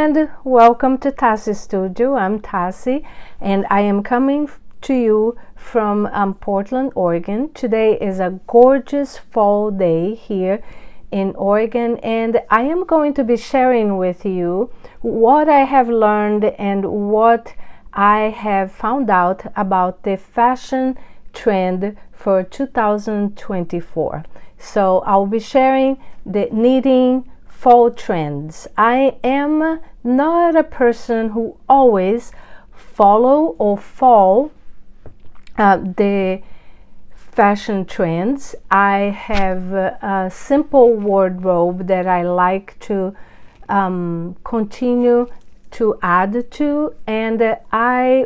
and welcome to TaciStudio. I'm Taci, and I am coming to you from Portland, Oregon. Today is a gorgeous fall day here in Oregon, and I am going to be sharing with you what I have learned and what I have found out about the fashion trend for 2024. So I'll be sharing the knitting fall trends. I am not a person who always follow or fall the fashion trends. I have a simple wardrobe that I like to continue to add to, and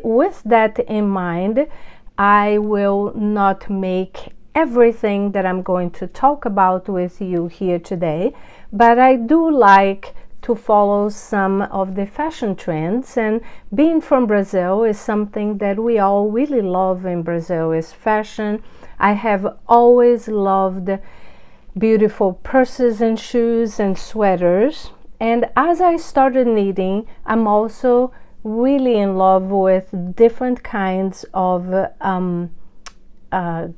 with that in mind, I will not make everything that I'm going to talk about with you here today, but I do like to follow some of the fashion trends, and being from Brazil is something that we all really love in Brazil is fashion. I have always loved beautiful purses and shoes and sweaters, and as I started knitting, I'm also really in love with different kinds of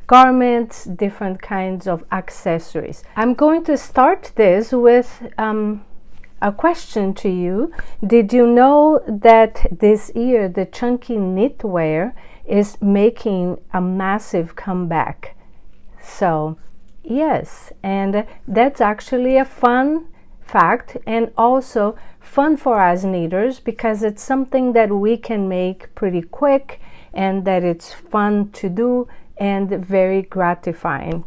garments, different kinds of accessories. I'm going to start this with a question to you. Did you know that this year the chunky knitwear is making a massive comeback? So yes, and that's actually a fun fact and also fun for us knitters, because it's something that we can make pretty quick and that it's fun to do and very gratifying.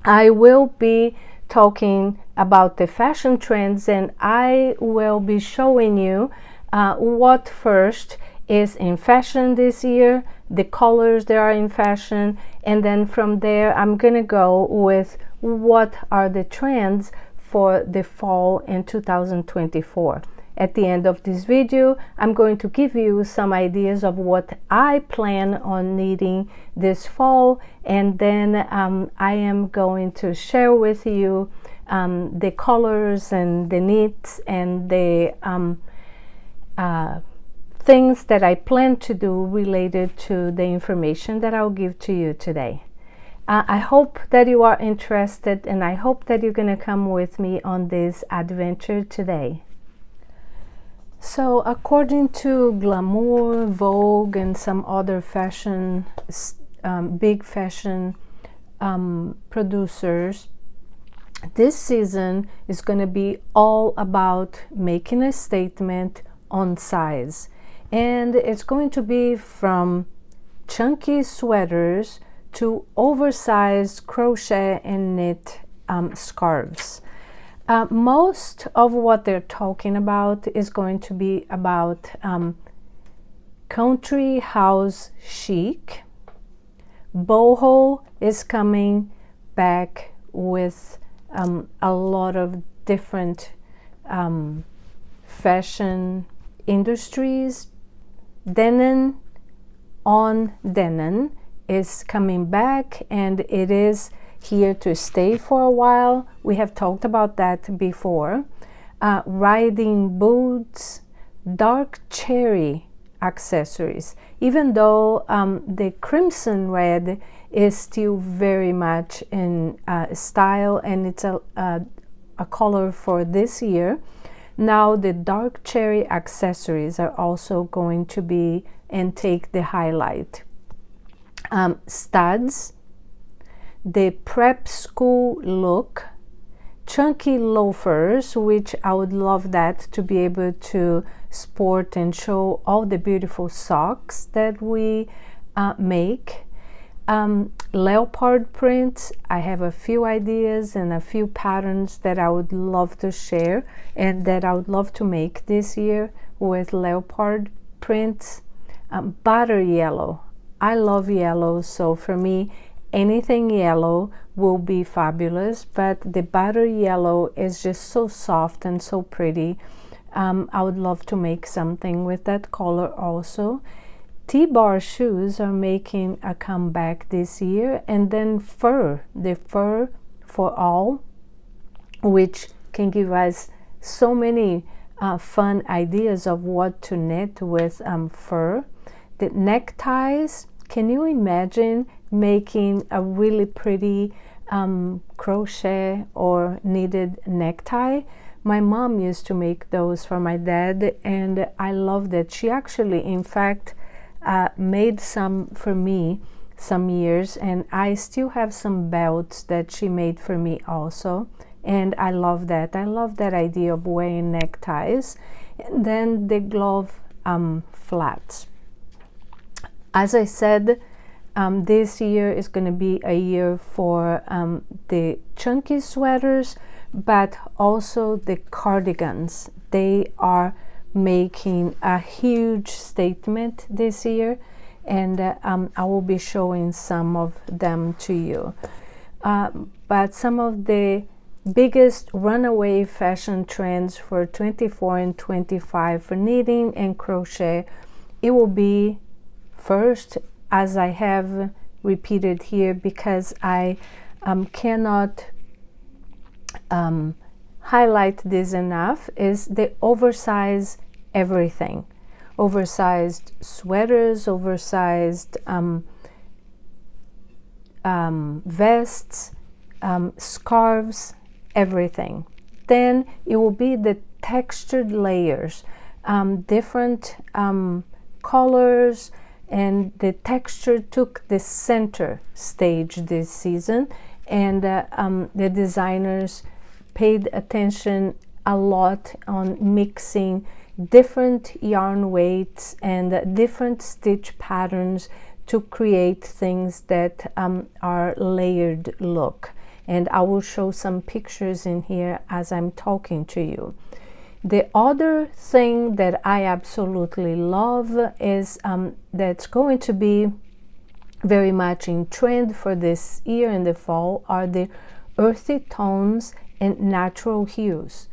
I will be talking about the fashion trends, and I will be showing you what first is in fashion this year, the colors that are in fashion, and then from there I'm gonna go with what are the trends for the fall in 2024. At the end of this video, I'm going to give you some ideas of what I plan on knitting this fall, and then I am going to share with you the colors and the knits and the things that I plan to do related to the information that I'll give to you today. I hope that you are interested, and I hope that you're going to come with me on this adventure today. So according to Glamour, Vogue, and some other fashion, big fashion producers, this season is going to be all about making a statement on size. And it's going to be from chunky sweaters to oversized crochet and knit scarves. Most of what they're talking about is going to be about country house chic. Boho is coming back with a lot of different fashion industries. Denim on denim is coming back, and it is here to stay for a while. We have talked about that before. Riding boots, dark cherry accessories, even though the crimson red is still very much in style, and it's a color for this year. Now the dark cherry accessories are also going to be and take the highlight. Studs, the prep school look, chunky loafers, which I would love that to be able to sport and show all the beautiful socks that we make. Leopard prints, I have a few ideas and a few patterns that I would love to share and that I would love to make this year with leopard prints. Butter yellow, I love yellow, so for me anything yellow will be fabulous, but the butter yellow is just so soft and so pretty. I would love to make something with that color also. T-bar shoes are making a comeback this year, and then the fur for all, which can give us so many fun ideas of what to knit with fur. The neckties, can you imagine making a really pretty crochet or knitted necktie? My mom used to make those for my dad, and I love that. She actually, in fact, made some for me some years, and I still have some belts that she made for me also, and I love that. I love that idea of wearing neckties. And then the glove flats. As I said, this year is going to be a year for the chunky sweaters, but also the cardigans. They are making a huge statement this year, and I will be showing some of them to you. But some of the biggest runaway fashion trends for 24 and 25 for knitting and crochet, it will be first, as I have repeated here, because I cannot highlight this enough, is the oversized everything. Oversized sweaters, oversized vests, scarves, everything. Then it will be the textured layers, different colors, and the texture took the center stage this season, and the designers paid attention a lot on mixing different yarn weights and different stitch patterns to create things that are layered look. And I will show some pictures in here as I'm talking to you. The other thing that I absolutely love is that's going to be very much in trend for this year in the fall are the earthy tones and natural hues.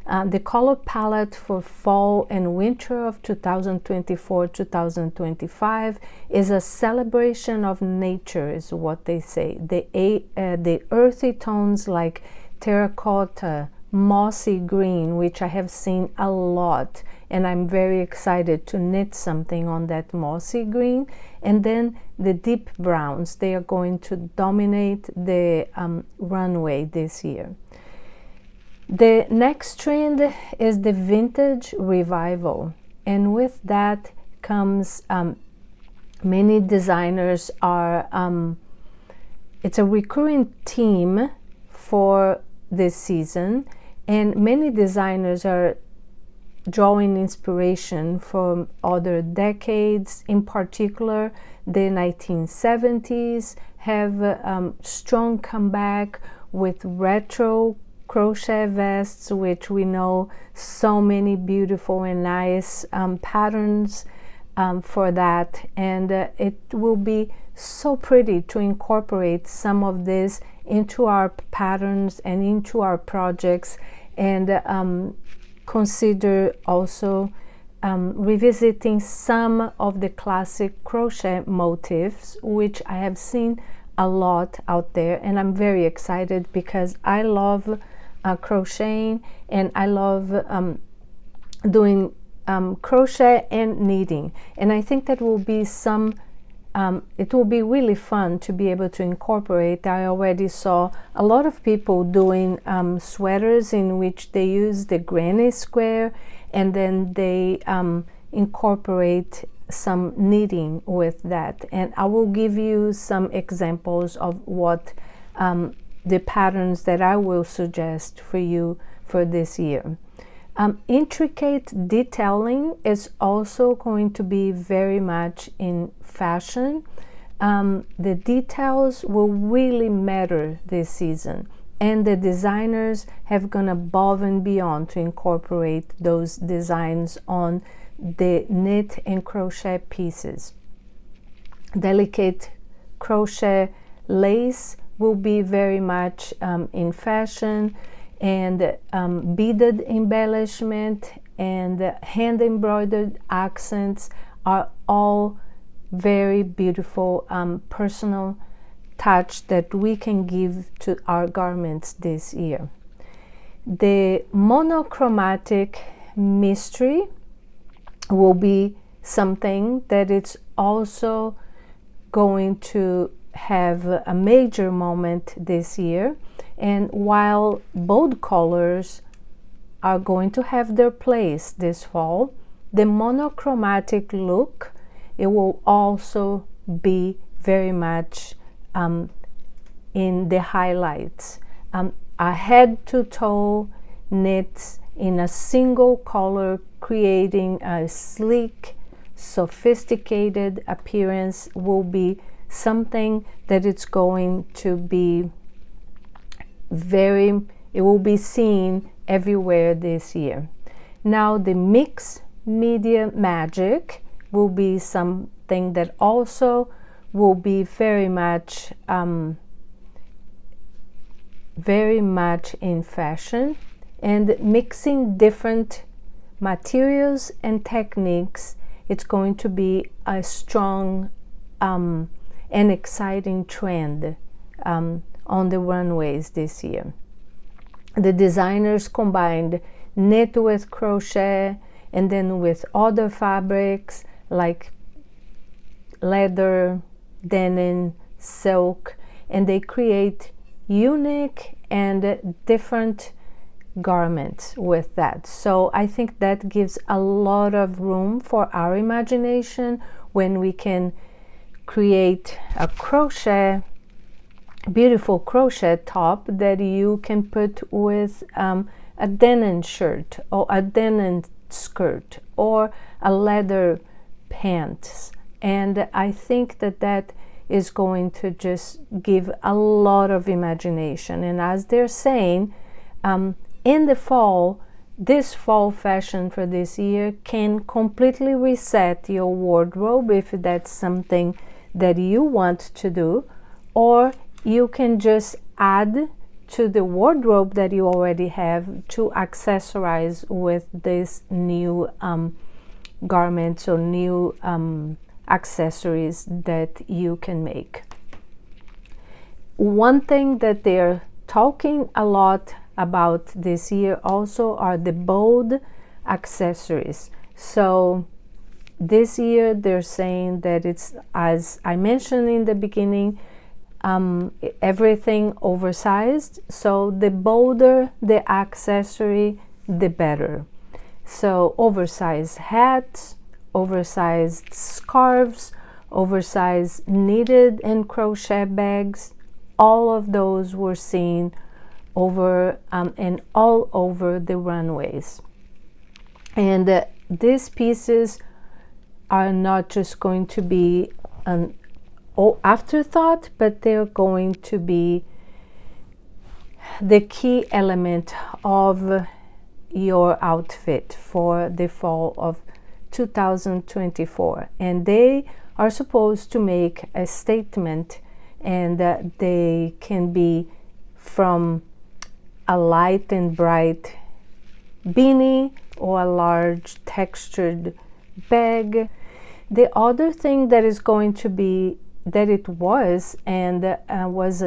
The color palette for fall and winter of 2024-2025 is a celebration of nature, is what they say. The earthy tones like terracotta, mossy green, which I have seen a lot, and I'm very excited to knit something on that mossy green. And then the deep browns, they are going to dominate the runway this year. The next trend is the vintage revival, and with that comes many designers are it's a recurring theme for this season, and many designers are drawing inspiration from other decades. In particular, the 1970s have a strong comeback with retro crochet vests, which we know so many beautiful and nice patterns for that, and it will be so pretty to incorporate some of this into our patterns and into our projects, and consider also revisiting some of the classic crochet motifs, which I have seen a lot out there, and I'm very excited because I love crocheting, and I love doing crochet and knitting, and I think that will be some it will be really fun to be able to incorporate. I already saw a lot of people doing sweaters in which they use the granny square, and then they incorporate some knitting with that, and I will give you some examples of what the patterns that I will suggest for you for this year. Intricate detailing is also going to be very much in fashion. The details will really matter this season, and the designers have gone above and beyond to incorporate those designs on the knit and crochet pieces. Delicate crochet lace will be very much in fashion, and beaded embellishment and hand embroidered accents are all very beautiful personal touch that we can give to our garments this year. The monochromatic mystery will be something that it's also going to have a major moment this year. And while bold colors are going to have their place this fall, the monochromatic look, it will also be very much in the highlights. A head to toe knits in a single color, creating a sleek, sophisticated appearance will be something that it's going to be it will be seen everywhere this year. Now the mixed media magic will be something that also will be very much in fashion, and mixing different materials and techniques, it's going to be a strong and exciting trend on the runways this year. The designers combined knit with crochet and then with other fabrics like leather, denim, silk, and they create unique and different garments with that. So I think that gives a lot of room for our imagination when we can create a beautiful crochet top that you can put with a denim shirt or a denim skirt or a leather pants. And I think that is going to just give a lot of imagination. And as they're saying, in the fall, this fall fashion for this year can completely reset your wardrobe if that's something that you want to do, or you can just add to the wardrobe that you already have to accessorize with this new garments or new accessories that you can make. One thing that they're talking a lot about this year also are the bold accessories. So this year they're saying that it's, as I mentioned in the beginning, everything oversized. So the bolder the accessory, the better. So oversized hats, oversized scarves, oversized knitted and crochet bags, all of those were seen over and all over the runways. And these pieces are not just going to be an afterthought, but they're going to be the key element of your outfit for the fall of 2024. And they are supposed to make a statement, and they can be from a light and bright beanie or a large textured bag. The other thing that is going to be, that it was and was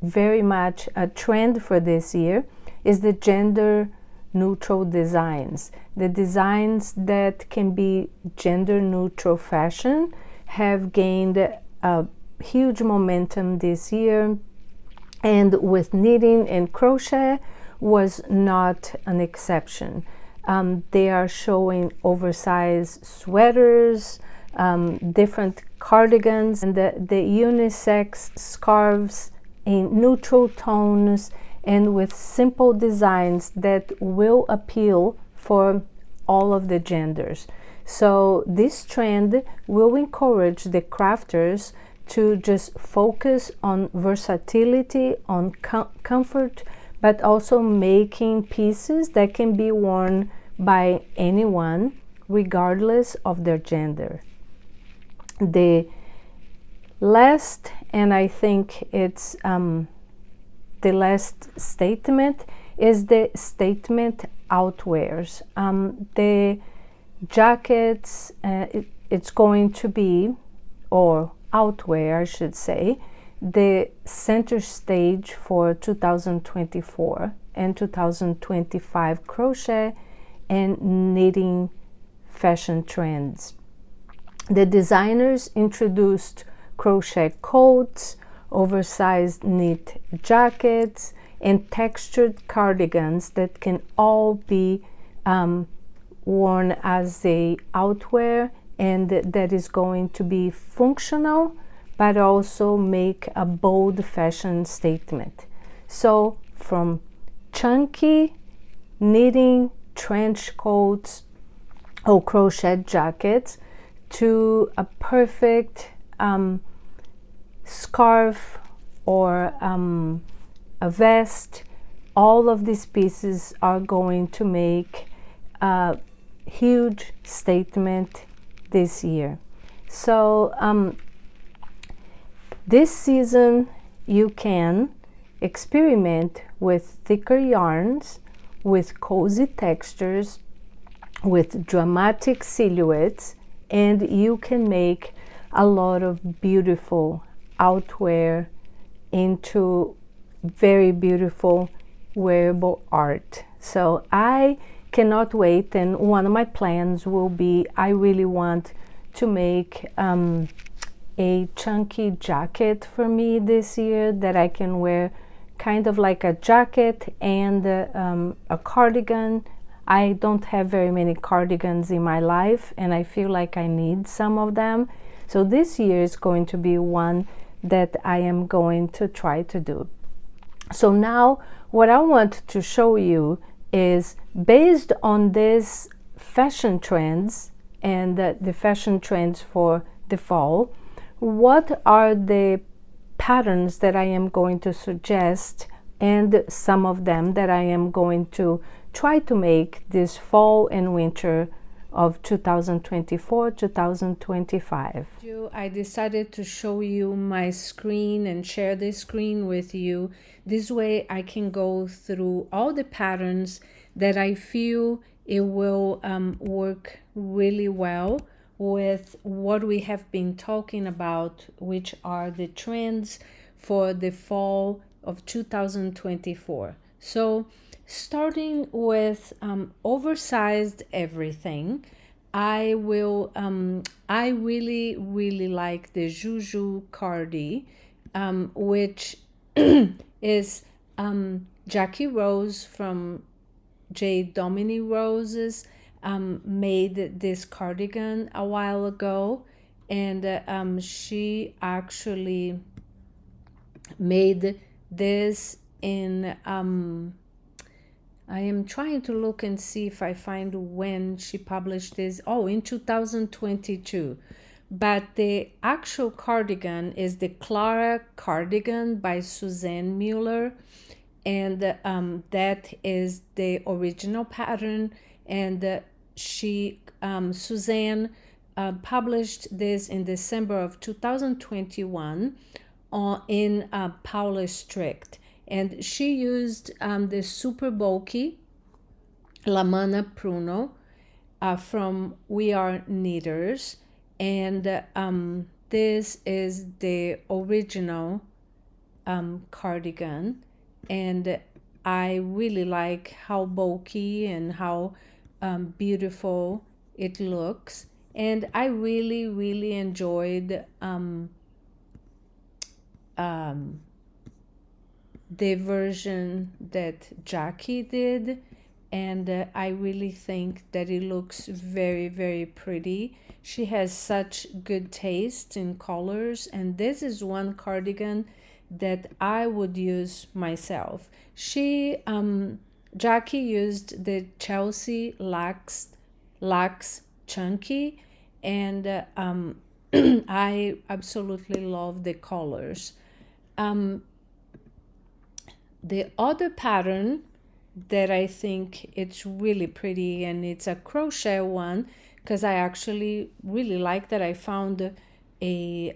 very much a trend for this year, is the gender neutral designs. The designs that can be gender neutral fashion have gained a huge momentum this year, and with knitting and crochet was not an exception. They are showing oversized sweaters, different cardigans, and the unisex scarves in neutral tones and with simple designs that will appeal for all of the genders. So this trend will encourage the crafters to just focus on versatility, on comfort, but also making pieces that can be worn by anyone regardless of their gender. The last, and I think it's the last statement, is the statement outwears. The jackets, it's going to be, or outwear I should say, the center stage for 2024 and 2025 crochet and knitting fashion trends. The designers introduced crochet coats, oversized knit jackets, and textured cardigans that can all be worn as a outwear, and that is going to be functional but also make a bold fashion statement. So from chunky knitting trench coats or crochet jackets to a perfect scarf or a vest, all of these pieces are going to make a huge statement this year. So this season you can experiment with thicker yarns, with cozy textures, with dramatic silhouettes, and you can make a lot of beautiful outwear into very beautiful wearable art. So I cannot wait, and one of my plans will be, I really want to make a chunky jacket for me this year that I can wear kind of like a jacket and a cardigan. I don't have very many cardigans in my life, and I feel like I need some of them. So this year is going to be one that I am going to try to do. So now what I want to show you is, based on these fashion trends and the fashion trends for the fall, what are the patterns that I am going to suggest, and some of them that I am going to try to make this fall and winter of 2024-2025. I decided to show you my screen and share this screen with you. This way I can go through all the patterns that I feel it will work really well with what we have been talking about, which are the trends for the fall of 2024. So starting with oversized everything, I really like the Juju Cardi, which is Jackie Rose from J. Domini Roses made this cardigan a while ago, and she actually made this in I am trying to look and see if I find when she published this. Oh, in 2022. But the actual cardigan is the Clara cardigan by Suzanne Mueller, and that is the original pattern. And Suzanne published this in December of 2021 in Paula Strict. And she used the super bulky La Mana Pruno from We Are Knitters, and this is the original cardigan, and I really like how bulky and how beautiful it looks, and I really enjoyed the version that Jackie did, and I really think that it looks very pretty. She has such good taste in colors, and this is one cardigan that I would use myself. Jackie used the Chelsea Lax Chunky, and I absolutely love the colors. The other pattern that I think it's really pretty, and it's a crochet one, because I actually really like that I found a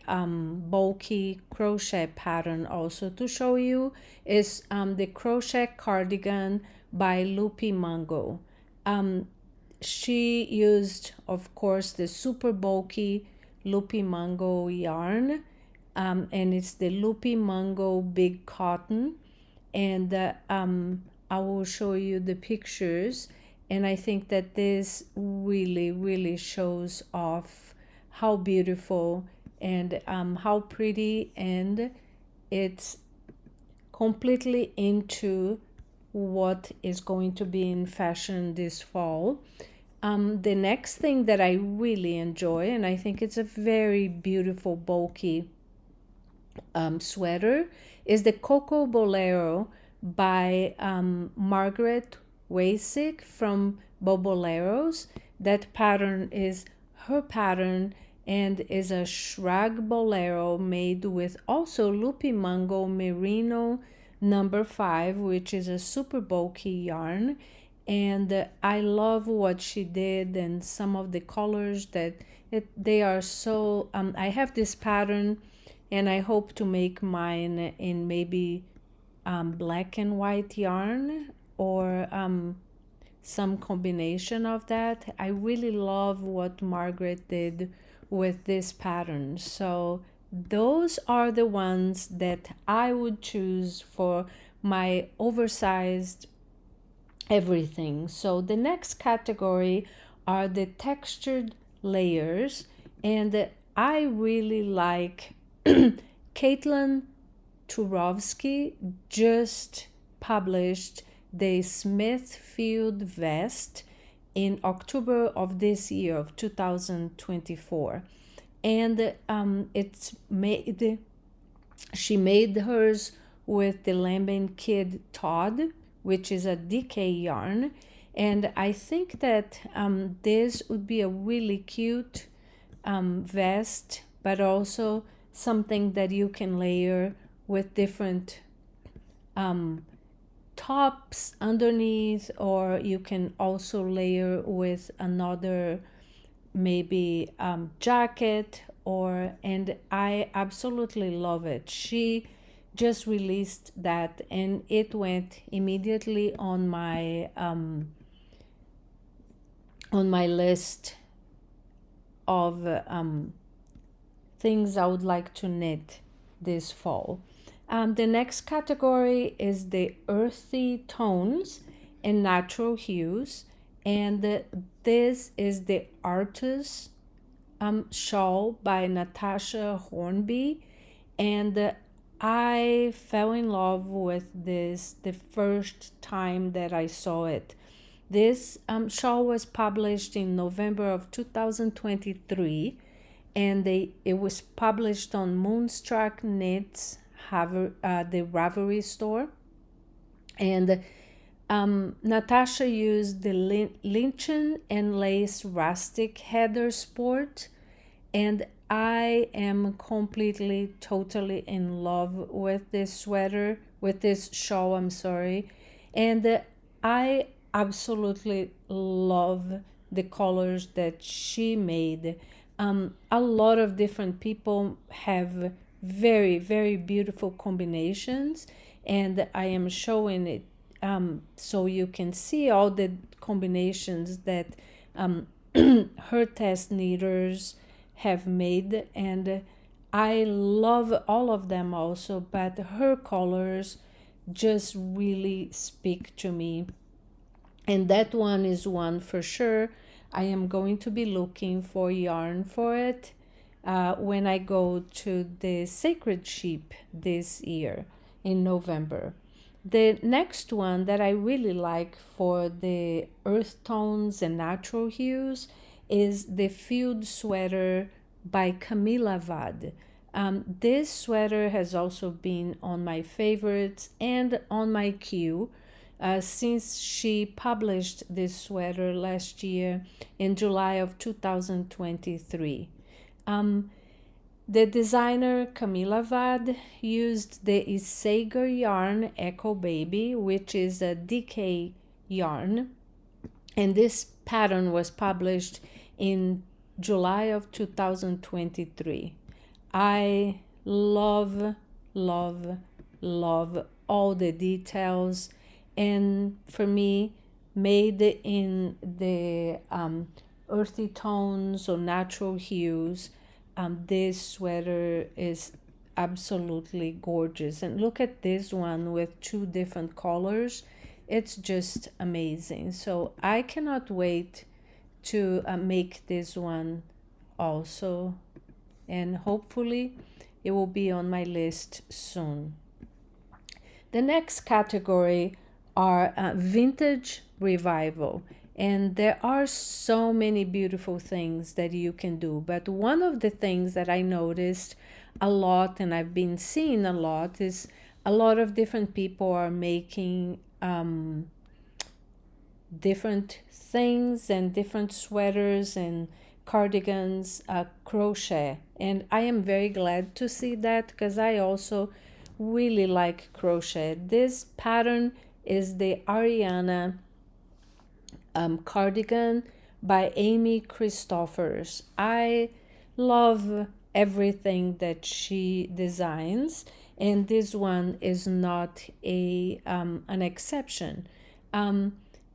bulky crochet pattern also to show you, is the crochet cardigan by Loopy Mango. She used, of course, the super bulky Loopy Mango yarn, and it's the Loopy Mango Big Cotton, and I will show you the pictures. And I think that this really shows off how beautiful and how pretty, and it's completely into what is going to be in fashion this fall. The next thing that I really enjoy, and I think it's a very beautiful bulky sweater, is the Coco Bolero by Margaret Wasick from Boboleros. That pattern is her pattern and is a Shrug Bolero made with also Loopy Mango Merino number 5, which is a super bulky yarn. And I love what she did and some of the colors that they are so I have this pattern, and I hope to make mine in maybe black and white yarn or some combination of that. I really love what Margaret did with this pattern. So those are the ones that I would choose for my oversized everything. So the next category are the textured layers, and I really like Caitlin Turovsky just published the Smithfield Vest in October of this year of 2024, and she made hers with the Lambin Kid Todd, which is a DK yarn, and I think that this would be a really cute vest, but also something that you can layer with different tops underneath, or you can also layer with another maybe jacket, and I absolutely love it. She just released that and it went immediately on my list of things I would like to knit this fall. The next category is the earthy tones and natural hues, and this is the Artus Shawl by Natasha Hornby, and I fell in love with this the first time that I saw it. This shawl was published in November of 2023, and it was published on Moonstruck Knits, the Ravelry store. And Natasha used the Lynchen and Lace Rustic Heather Sport, and I am completely, totally in love with this sweater, with this shawl, I'm sorry. And I absolutely love the colors that she made. A lot of different people have very, very beautiful combinations, and I am showing it so you can see all the combinations that her test knitters have made, and I love all of them also, but her colors just really speak to me, and that one is one for sure. I am going to be looking for yarn for it when I go to the Sacred Sheep this year in November. The next one that I really like for the earth tones and natural hues is the Field Sweater by Camila Vad. This sweater has also been on my favorites and on my queue since she published this sweater last year in July of 2023. The designer Camila Vad used the Isager yarn Echo Baby, which is a DK yarn, and this pattern was published in July of 2023. I love all the details, and for me, made in the earthy tones or natural hues, this sweater is absolutely gorgeous. And look at this one with two different colors. it's just amazing. So I cannot wait to make this one also, and hopefully it will be on my list soon. The next category are vintage revival, and there are so many beautiful things that you can do, but one of the things that I noticed a lot and I've been seeing a lot is a lot of different people are making different things and different sweaters and cardigans crochet, and I am very glad to see that because I also really like crochet. This pattern is the Ariana cardigan by Amy Christophers. I love everything that she designs, and this one is not an exception.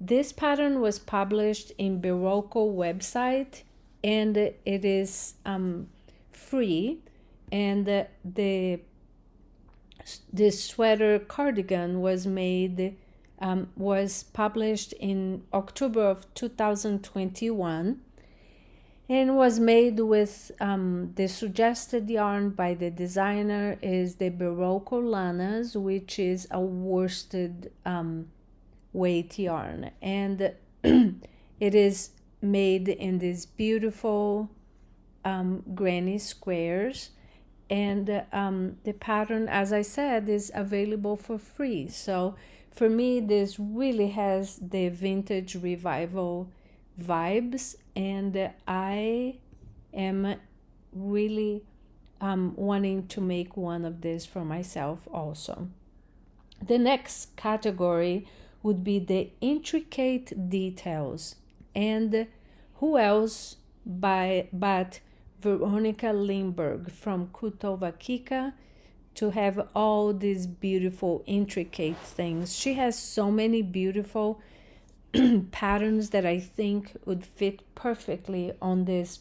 This pattern was published in Barocco website, and it is free, and this sweater cardigan was published in October of 2021 and was made with the suggested yarn by the designer is the Barocco Lanas, which is a worsted weight yarn, and it is made in these beautiful granny squares, and the pattern, as I said, is available for free. So for me, this really has the vintage revival vibes, and I am really wanting to make one of this for myself also. The next category would be the intricate details, and who else but Veronica Lindbergh from Kutovakika to have all these beautiful intricate things. She has so many beautiful patterns that I think would fit perfectly on this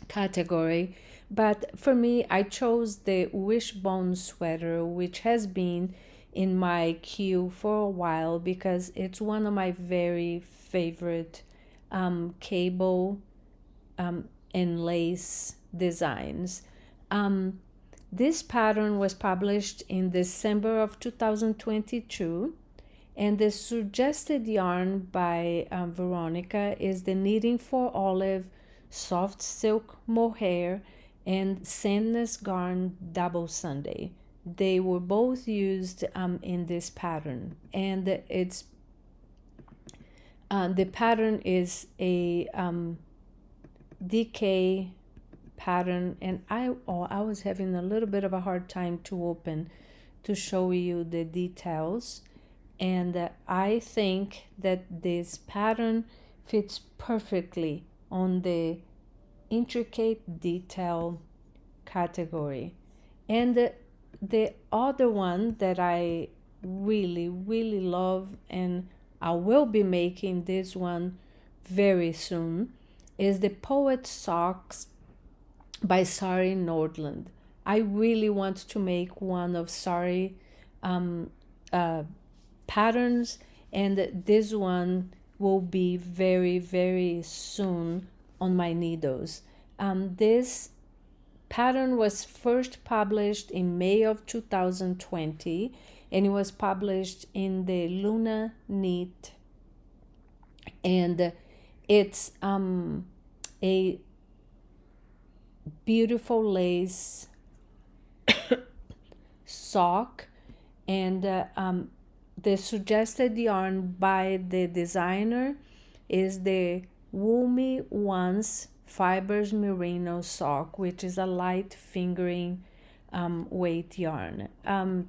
category, but for me I chose the Wishbone sweater, which has been in my queue for a while because it's one of my very favorite cable and lace designs. This pattern was published in December of 2022, and the suggested yarn by Veronica is the Knitting for Olive Soft Silk Mohair and Sandness Garn Double Sunday. They were both used in this pattern, and it's the pattern is a DK pattern, and I was having a little bit of a hard time to open to show you the details, and I think that this pattern fits perfectly on the intricate detail category. And the other one that I really love, and I will be making this one very soon, is the Poet Socks by Sari Nordland. I really want to make one of Sari patterns, and this one will be very soon on my needles. This pattern was first published in May of 2020, and it was published in the Luna Knit, and it's a beautiful lace sock, and the suggested yarn by the designer is the Wool Me Once Fibers Merino sock, which is a light fingering weight yarn, and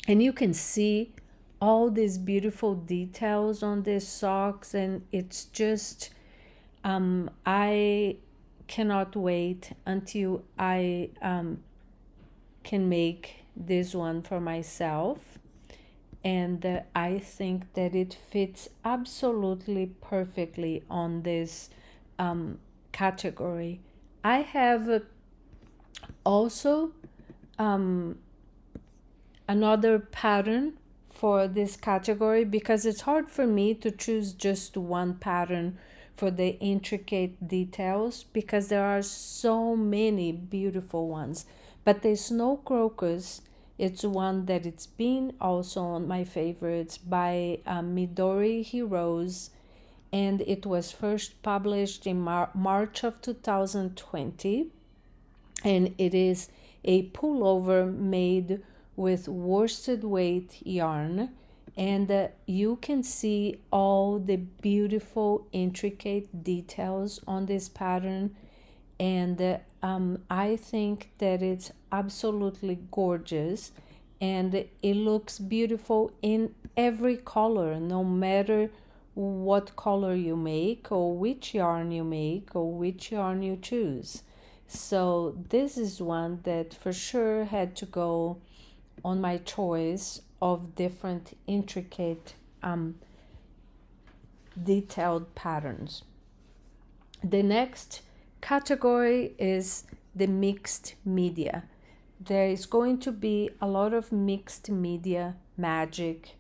you can see all these beautiful details on these socks, and it's just I cannot wait until I can make this one for myself, and I think that it fits absolutely perfectly on this category. I have also another pattern for this category because it's hard for me to choose just one pattern for the intricate details because there are so many beautiful ones. But the Snow Crocus, it's one that it's been also on my favorites by Midori Hirosi, and it was first published in March of 2020, and it is a pullover made with worsted weight yarn, and you can see all the beautiful intricate details on this pattern, and I think that it's absolutely gorgeous, and it looks beautiful in every color, no matter what color you make or which yarn you make or which yarn you choose. So this is one that for sure had to go on my choice of different intricate detailed patterns. The next category is the mixed media. There is going to be a lot of mixed media magic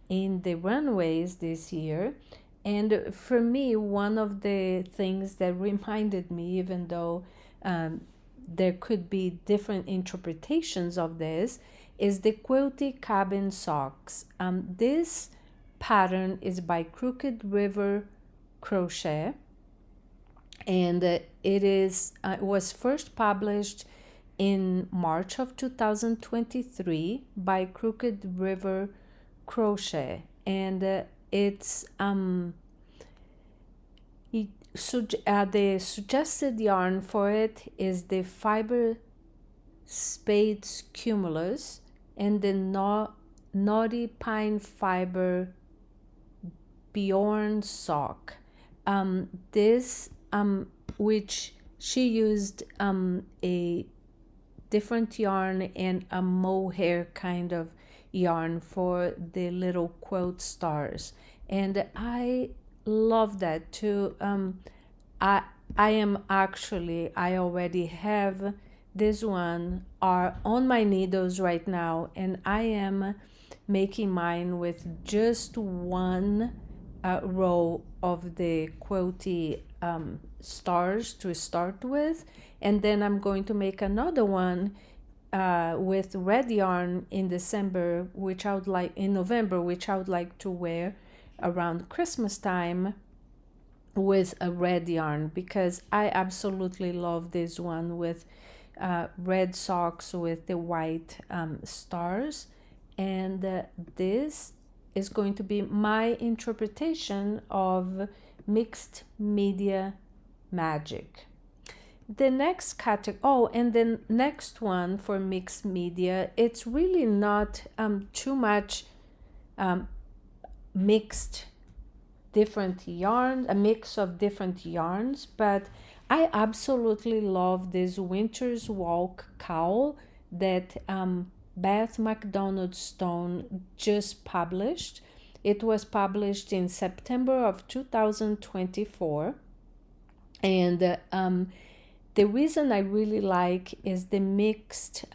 in the runways this year, and for me, one of the things that reminded me, even though there could be different interpretations of this, is the Quity cabin socks. This pattern is by Crooked River Crochet, and it was first published in March of 2023 by Crooked River Crochet, and it's the suggested yarn for it is the Fiber Spades Cumulus and the Naughty Pine Fiber Bjorn Sock. This which she used a different yarn and a mohair kind of yarn for the little quilt stars, and I love that too. I already have this one are on my needles right now, and I am making mine with just one row of the quilty stars to start with, and then I'm going to make another one with red yarn in November, which I would like to wear around Christmas time with a red yarn, because I absolutely love this one with red socks with the white stars, and this is going to be my interpretation of mixed media magic. The next category, and the next one for mixed media, it's really not too much mixed different yarns, a mix of different yarns, but I absolutely love this Winter's Walk cowl that Beth McDonald Stone just published. It was published in September of 2024, and the reason I really like is the mixed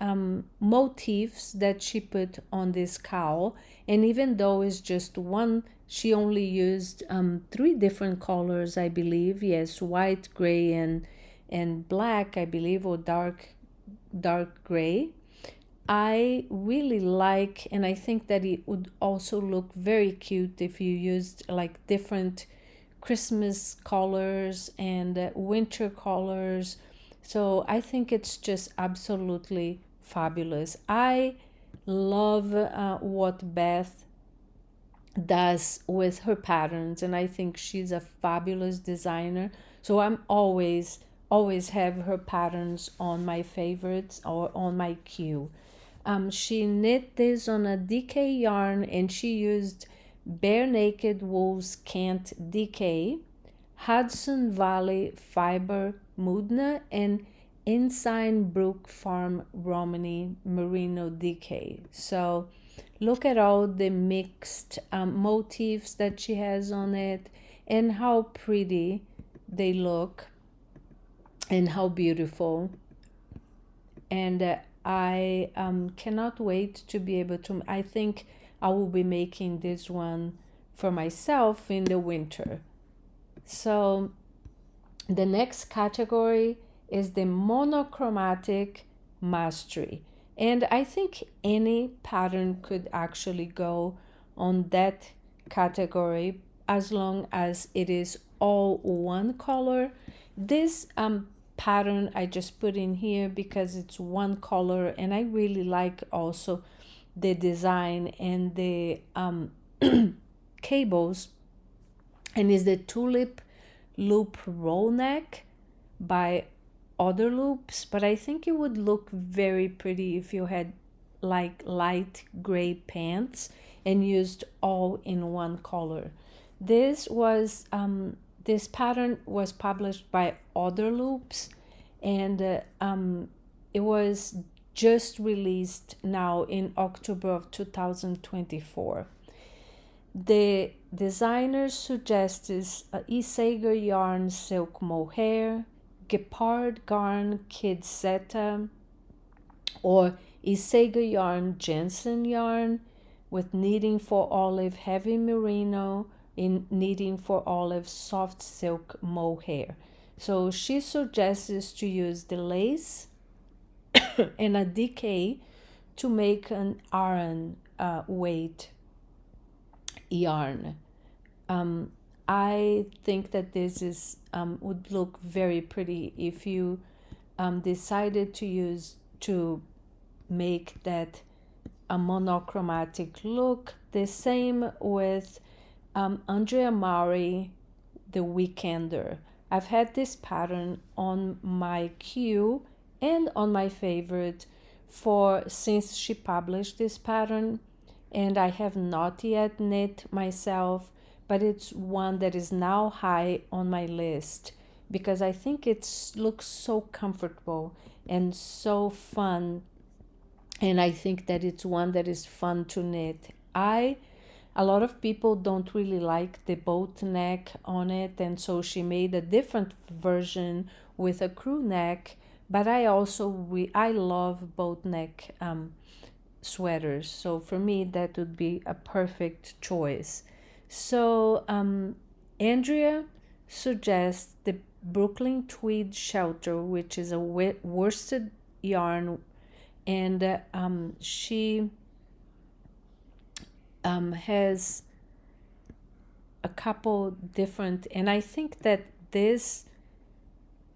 motifs that she put on this cowl. And even though it's just one, she only used 3 different colors, I believe. Yes, white, gray, and black, I believe, or dark gray. I really like, and I think that it would also look very cute if you used like different Christmas colors and winter colors. So I think it's just absolutely fabulous. I love what Beth does with her patterns, and I think she's a fabulous designer. So I'm always have her patterns on my favorites or on my queue. She knit this on a DK yarn, and she used Bare Naked Wool's Kent DK, Hudson Valley Fiber Mudna, and Ensign Brook Farm Romany Merino DK. So look at all the mixed motifs that she has on it, and how pretty they look and how beautiful. And I cannot wait to be able to, I think I will be making this one for myself in the winter. So the next category is the Monochromatic Mastery. And I think any pattern could actually go on that category as long as it is all one color. This pattern I just put in here because it's one color, and I really like also the design and the cables, and is the Tulip Loop roll neck by Other Loops, but I think it would look very pretty if you had like light gray pants and used all in one color. This pattern was published by Other Loops, and it was just released now in October of 2024. The designer suggests Isager yarn silk mohair, Gepard garn Ozetta, or Isager yarn Jensen yarn with knitting for olive heavy merino in knitting for olive soft silk mohair. So she suggests to use the lace and a DK to make an Aran weight yarn. I think that this is would look very pretty if you decided to make that a monochromatic look. The same with Andrea Maury, the Weekender. I've had this pattern on my queue and on my favorite since she published this pattern, and I have not yet knit myself, but it's one that is now high on my list because I think it looks so comfortable and so fun, and I think that it's one that is fun to knit. A lot of people don't really like the boat neck on it, and so she made a different version with a crew neck, but I love boat neck sweaters, so for me that would be a perfect choice. So Andrea suggests the Brooklyn Tweed Shelter, which is a worsted yarn, and she has a couple different, and I think that this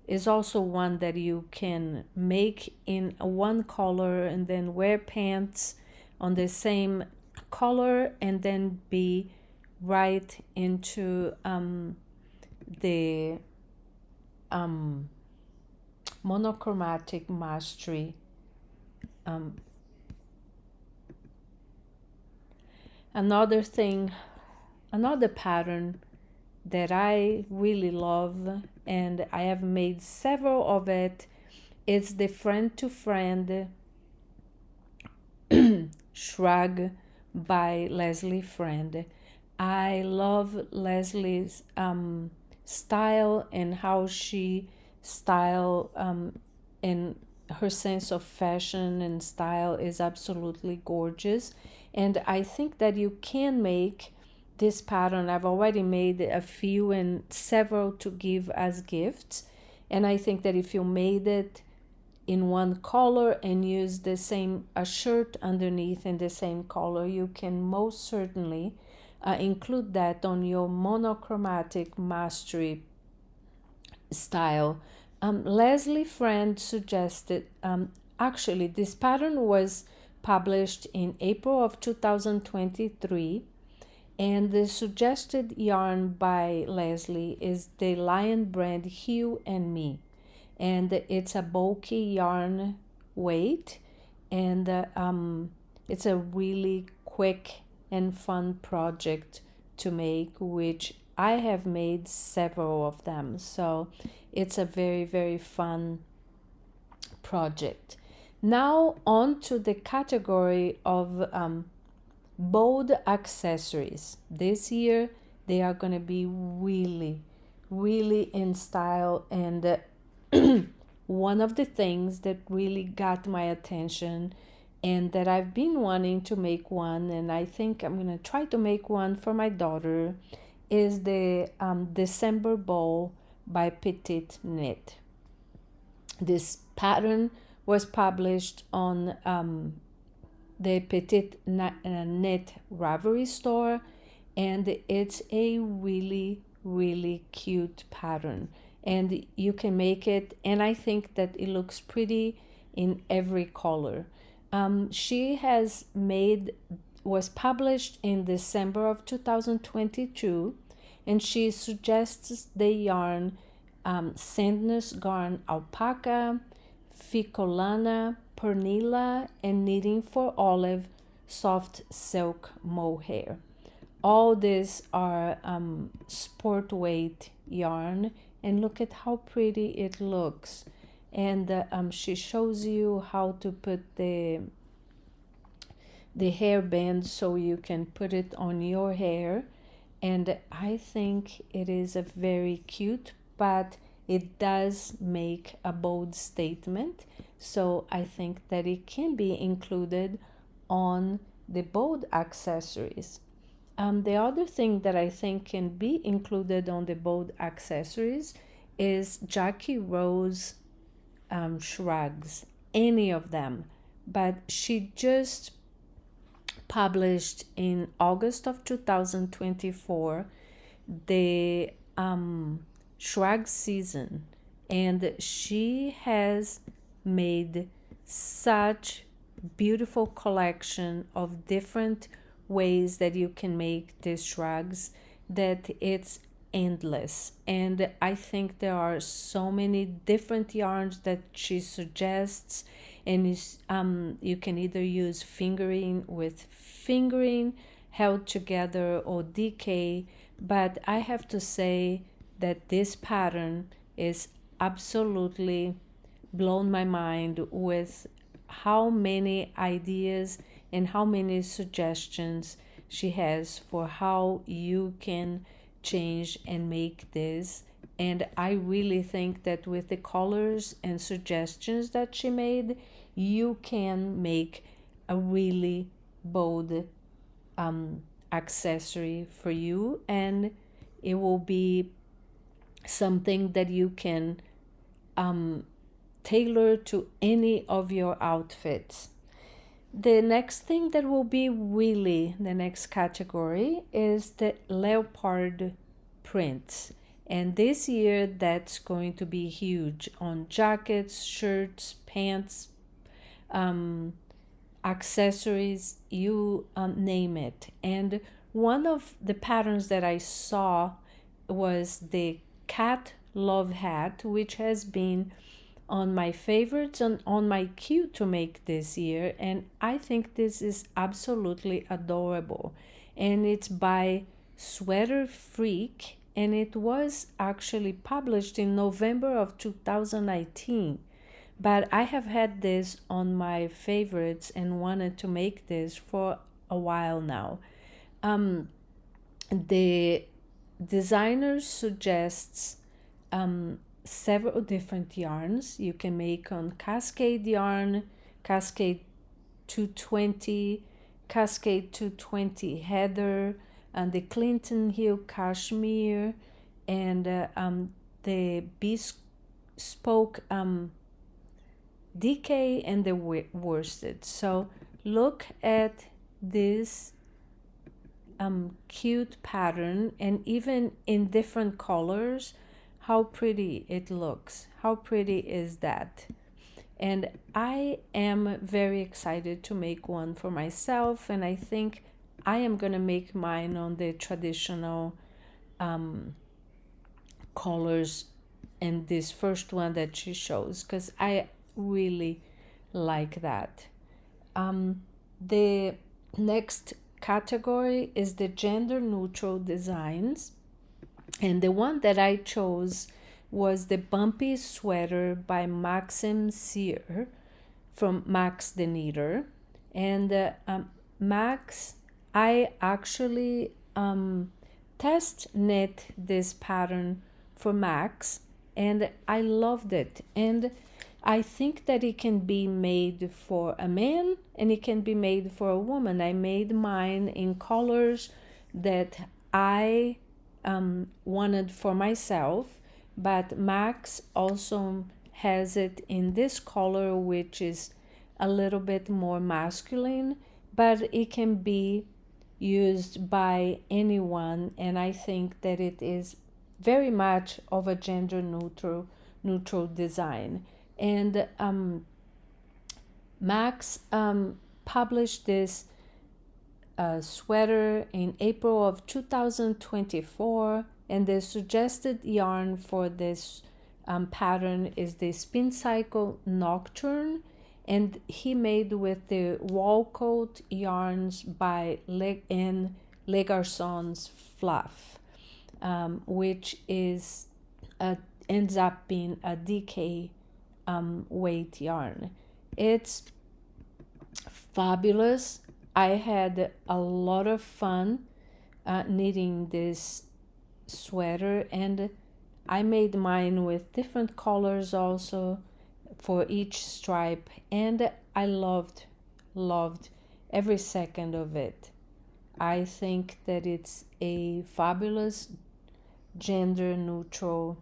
is also one that you can make in one color and then wear pants on the same color and then be right into the Monochromatic Mastery. Another pattern that I really love, and I have made several of it, is the Friend to Friend Shrug by Leslie Friend. I love Leslie's style and how she style and her sense of fashion and style is absolutely gorgeous. And I think that you can make this pattern. I've already made a few and several to give as gifts, and I think that if you made it in one color and use a shirt underneath in the same color, you can most certainly include that on your Monochromatic Mastery style. Leslie Friend suggested, actually this pattern was published in April of 2023, and the suggested yarn by Leslie is the Lion brand Hue and Me, and it's a bulky yarn weight, and it's a really quick and fun project to make, which I have made several of them, so it's a very, very fun project. Now on to the category of bold accessories. This year they are going to be really, really in style, and one of the things that really got my attention and that I've been wanting to make one, and I think I'm gonna try to make one for my daughter, is the December Bowl by PetiteKnit. This pattern was published on the PetiteKnit Ravelry store, and it's a really, really cute pattern, and you can make it, and I think that it looks pretty in every color. She was published in December of 2022, and she suggests the yarn Sandnes Garn Alpaca, Ficolana, Pernilla, and Knitting for Olive Soft Silk Mohair. All these are sport weight yarn, and look at how pretty it looks. And she shows you how to put the hairband so you can put it on your hair, and I think it is a very cute, but it does make a bold statement, so I think that it can be included on the bold accessories. The other thing that I think can be included on the bold accessories is Jackie Rose shrugs, any of them, but she just published in August of 2024 the shrug season, and she has made such beautiful collection of different ways that you can make these shrugs that it's endless. And I think there are so many different yarns that she suggests, and you can either use fingering held together or DK, but I have to say that this pattern is absolutely blown my mind with how many ideas and how many suggestions she has for how you can change and make this. And I really think that with the colors and suggestions that she made, you can make a really bold accessory for you, and it will be something that you can tailor to any of your outfits. The next thing that will be really the next category is the Leopard Prints, and this year that's going to be huge on jackets, shirts, pants, accessories, you name it. And one of the patterns that I saw was the cat love hat, which has been on my favorites and on my queue to make this year, and I think this is absolutely adorable. And it's by Sweater Freak, and it was actually published in November of 2019, but I have had this on my favorites and wanted to make this for a while now. The designer suggests several different yarns you can make on Cascade yarn, Cascade 220, Cascade 220 Heather, and the Clinton Hill Cashmere, and the Bespoke DK, and the worsted. So look at this cute pattern, and even in different colors, how pretty it looks. How pretty is that? And I am very excited to make one for myself, and I think I am gonna make mine on the traditional colors and this first one that she shows, because I really like that. The next category is the gender neutral designs, and the one that I chose was the Bumpy Sweater by maximcyr from Max the Knitter. And Max, I actually test knit this pattern for Max, and I loved it. And I think that it can be made for a man and it can be made for a woman. I made mine in colors that I wanted for myself, but Max also has it in this color, which is a little bit more masculine, but it can be used by anyone, and I think that it is very much of a gender neutral design. And Max published this sweater in April of 2024, and the suggested yarn for this pattern is the Spin Cycle Nocturne, and he made with the Walcoat yarns by Legarson's Fluff, which is ends up being a DK weight yarn. It's fabulous. I had a lot of fun knitting this sweater, and I made mine with different colors also for each stripe, and I loved every second of it. I think that it's a fabulous gender neutral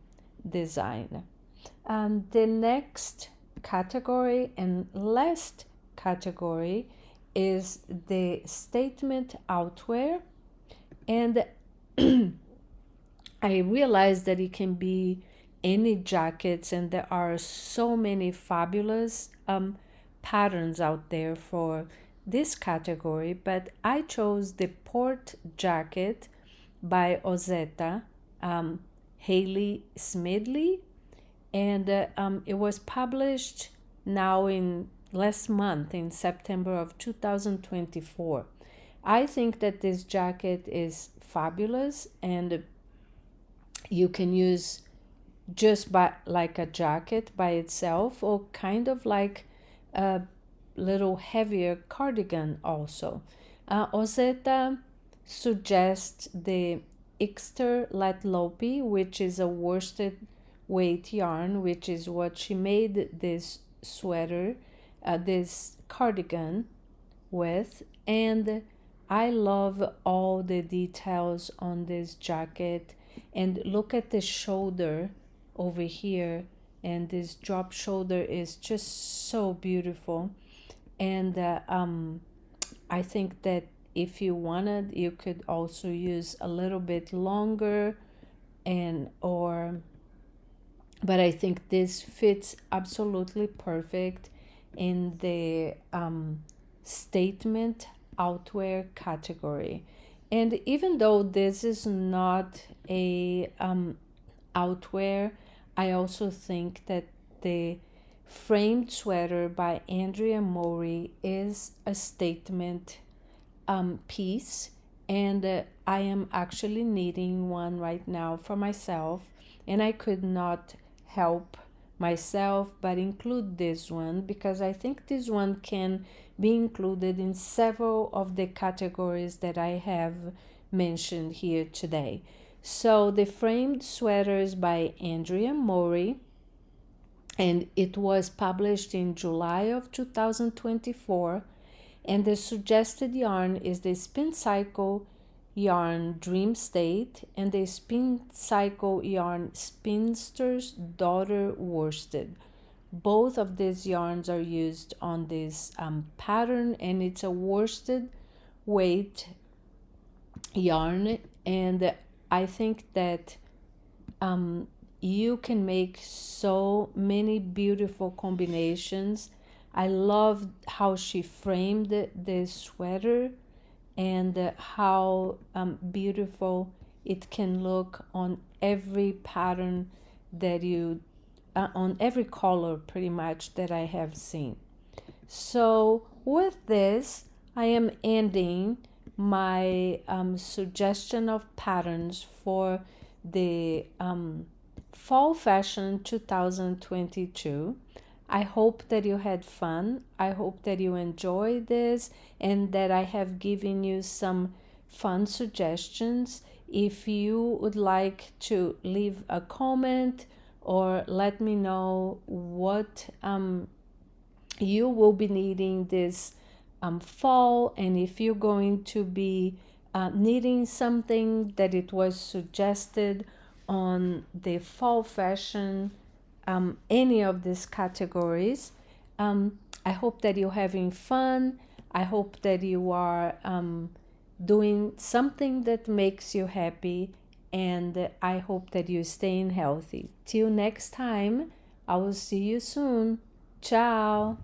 design. And the next category and last category is the statement outwear, and I realized that it can be any jackets, and there are so many fabulous patterns out there for this category, but I chose the Port Jacket by Ozetta, Hayley Smedley, and it was published now in last month in September of 2024. I think that this jacket is fabulous, and you can use just by like a jacket by itself, or kind of like a little heavier cardigan also. Ozetta suggests the Ixter Let Loopy, which is a worsted weight yarn, which is what she made this sweater, this cardigan with, and I love all the details on this jacket. And look at the shoulder over here, and this drop shoulder is just so beautiful. And I think that if you wanted, you could also use a little bit longer, but I think this fits absolutely perfect in the statement outwear category. And even though this is not a outwear, I also think that the framed sweater by Andrea Mori is a statement piece, and I am actually knitting one right now for myself, and I could not help myself but include this one because I think this one can be included in several of the categories that I have mentioned here today. So the framed sweaters by Andrea Mori, and it was published in July of 2024, and the suggested yarn is the Spin Cycle yarn Dream State and the Spin Cycle yarn Spinster's Daughter Worsted. Both of these yarns are used on this pattern, and it's a worsted weight yarn, and I think that you can make so many beautiful combinations. I love how she framed the sweater, and how beautiful it can look on every pattern that on every color pretty much that I have seen. So with this, I am ending my suggestion of patterns for the Fall Fashion 2022. I hope that you had fun. I hope that you enjoyed this and that I have given you some fun suggestions. If you would like to leave a comment or let me know what you will be needing this fall, and if you're going to be needing something that it was suggested on the fall fashion, any of these categories. I hope that you're having fun. I hope that you are doing something that makes you happy, and I hope that you're staying healthy. Till next time, I will see you soon. Ciao!